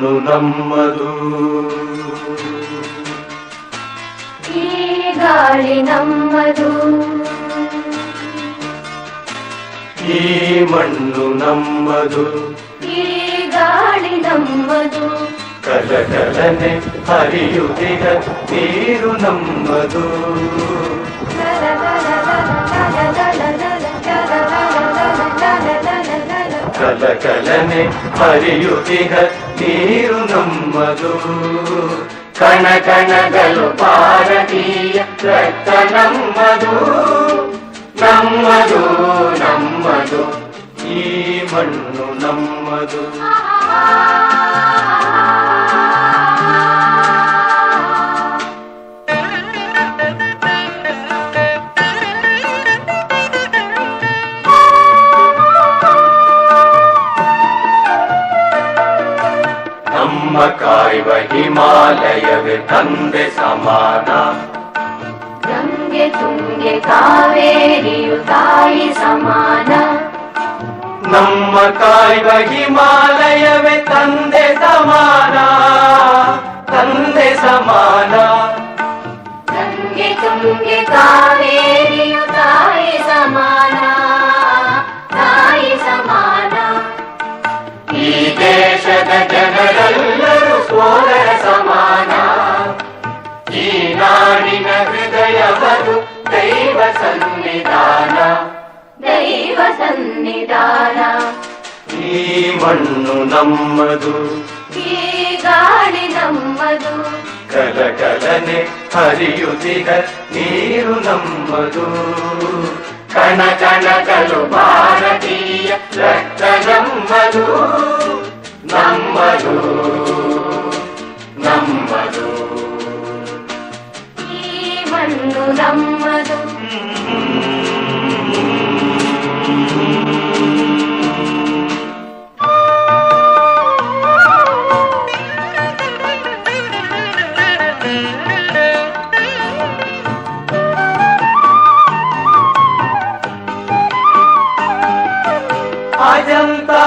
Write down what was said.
ಮಣ್ಣು ನಮ್ಮದು, ಈ ಗಾಳಿ ನಮ್ಮದು, ಈ ಮಣ್ಣು ನಮ್ಮದು, ಈ ಗಾಳಿ ನಮ್ಮದು, ಕಲಕಲನೆ ಹರಿಯುತ್ತಿಗ ನೀರು ನಮ್ಮದು, ಕಲಕಲನೆ ಹರಿಯುತ್ತಿಗ ನೀರು ನಮ್ಮದು, ಕಣ ಕಣಗಳು ಭಾರತೀಯ ರಕ್ತ ನಮ್ಮದು, ನಮ್ಮದು ನಮ್ಮದು, ಈ ಮಣ್ಣು ನಮ್ಮದು. ನಮ್ಮ ಕಾಯುವ ಹಿಮಾಲಯವೇ ತಂದೆ ಸಮಾನ, ಗಂಗೆ ತುಂಗೆ ಕಾವೇರಿಯು ತಾಯಿ ಸಮಾನ, ನಮ್ಮ ಕಾಯುವ ಹಿಮಾಲಯವೇ ತಂದೆ ಸಮಾನ, ತಂದೆ ಸಮಾನ, ಗಂಗೆ ತುಂಗೆ ಕಾವೇರಿಯು ತಾಯಿ ಸಮಾನ, ತಾಯಿ ಸಮಾನ, ಈ ದೇಶದ ಜನರೆಲ್ಲರೂ ಸೋದರ ಸಮಾನ, ಈ ನಾಡಿನ ಹೃದಯವರು ದೈವ ಸನ್ನಿಧಾನ, ದೈವ ಸನ್ನಿಧಾನ, ಈ ಮಣ್ಣು ನಮ್ಮದು, ಈ ಗಾಳಿ ನಮ್ಮದು, ಕಲಕಲನೆ ಹರಿಯುತ್ತಿಗ ನೀರು ನಮ್ಮದು, ಕಣ ಕಣಗಳು ಭಾರತೀಯ ರಕ್ತ ನಮ್ಮದು, ನಮ್ಮದು ನಮ್ಮದು, ಈ ಮಣ್ಣು ನಮ್ಮದು. ಅಜಂತಾ